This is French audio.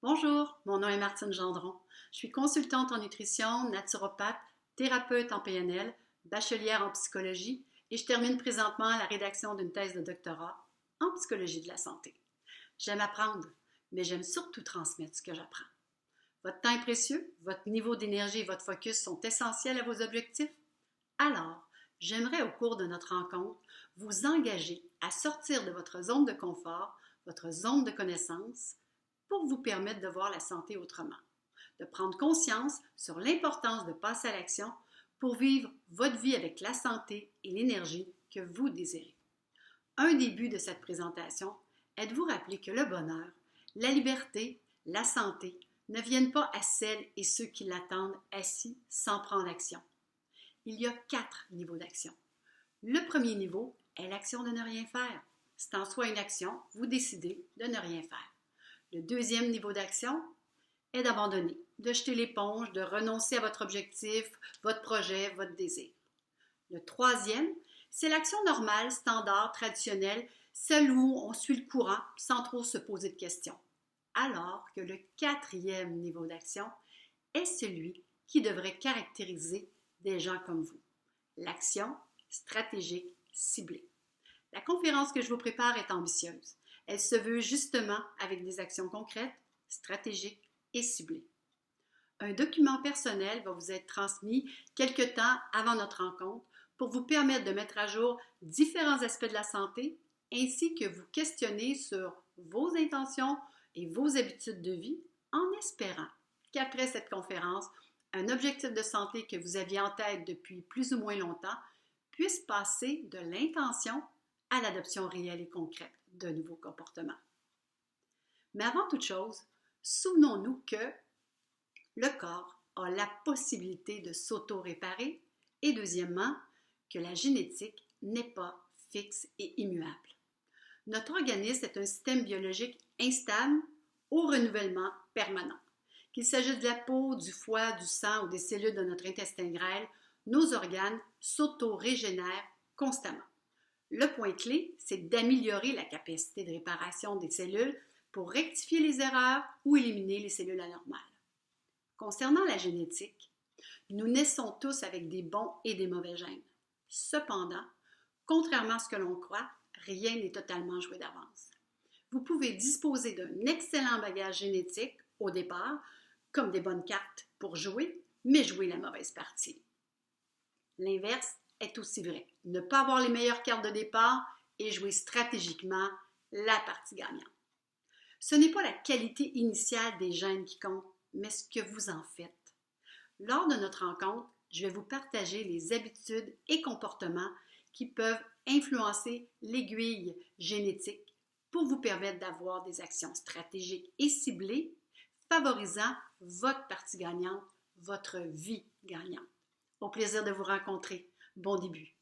Bonjour, mon nom est Martine Gendron. Je suis consultante en nutrition, naturopathe, thérapeute en PNL, bachelière en psychologie et je termine présentement la rédaction d'une thèse de doctorat en psychologie de la santé. J'aime apprendre, mais j'aime surtout transmettre ce que j'apprends. Votre temps est précieux, votre niveau d'énergie et votre focus sont essentiels à vos objectifs. Alors, j'aimerais au cours de notre rencontre vous engager à sortir de votre zone de confort, votre zone de connaissance, pour vous permettre de voir la santé autrement, de prendre conscience sur l'importance de passer à l'action pour vivre votre vie avec la santé et l'énergie que vous désirez. Un des buts de cette présentation est de vous rappeler que le bonheur, la liberté, la santé ne viennent pas à celles et ceux qui l'attendent assis sans prendre action. Il y a 4 niveaux d'action. Le premier niveau est l'action de ne rien faire. C'est en soi une action, vous décidez de ne rien faire. Le deuxième niveau d'action est d'abandonner, de jeter l'éponge, de renoncer à votre objectif, votre projet, votre désir. Le troisième, c'est l'action normale, standard, traditionnelle, celle où on suit le courant sans trop se poser de questions. Alors que le quatrième niveau d'action est celui qui devrait caractériser des gens comme vous. L'action stratégique ciblée. La conférence que je vous prépare est ambitieuse. Elle se veut justement avec des actions concrètes, stratégiques et ciblées. Un document personnel va vous être transmis quelque temps avant notre rencontre pour vous permettre de mettre à jour différents aspects de la santé ainsi que vous questionner sur vos intentions et vos habitudes de vie en espérant qu'après cette conférence, un objectif de santé que vous aviez en tête depuis plus ou moins longtemps puisse passer de l'intention à l'adoption réelle et concrète de nouveaux comportements. Mais avant toute chose, souvenons-nous que le corps a la possibilité de s'auto-réparer et deuxièmement, que la génétique n'est pas fixe et immuable. Notre organisme est un système biologique instable au renouvellement permanent. Qu'il s'agisse de la peau, du foie, du sang ou des cellules de notre intestin grêle, nos organes s'auto-régénèrent constamment. Le point clé, c'est d'améliorer la capacité de réparation des cellules pour rectifier les erreurs ou éliminer les cellules anormales. Concernant la génétique, nous naissons tous avec des bons et des mauvais gènes. Cependant, contrairement à ce que l'on croit, rien n'est totalement joué d'avance. Vous pouvez disposer d'un excellent bagage génétique au départ, comme des bonnes cartes pour jouer, mais jouer la mauvaise partie. L'inverse est aussi vrai. Ne pas avoir les meilleures cartes de départ et jouer stratégiquement la partie gagnante. Ce n'est pas la qualité initiale des gènes qui compte, mais ce que vous en faites. Lors de notre rencontre, je vais vous partager les habitudes et comportements qui peuvent influencer l'aiguille génétique pour vous permettre d'avoir des actions stratégiques et ciblées favorisant votre partie gagnante, votre vie gagnante. Au plaisir de vous rencontrer. Bon début.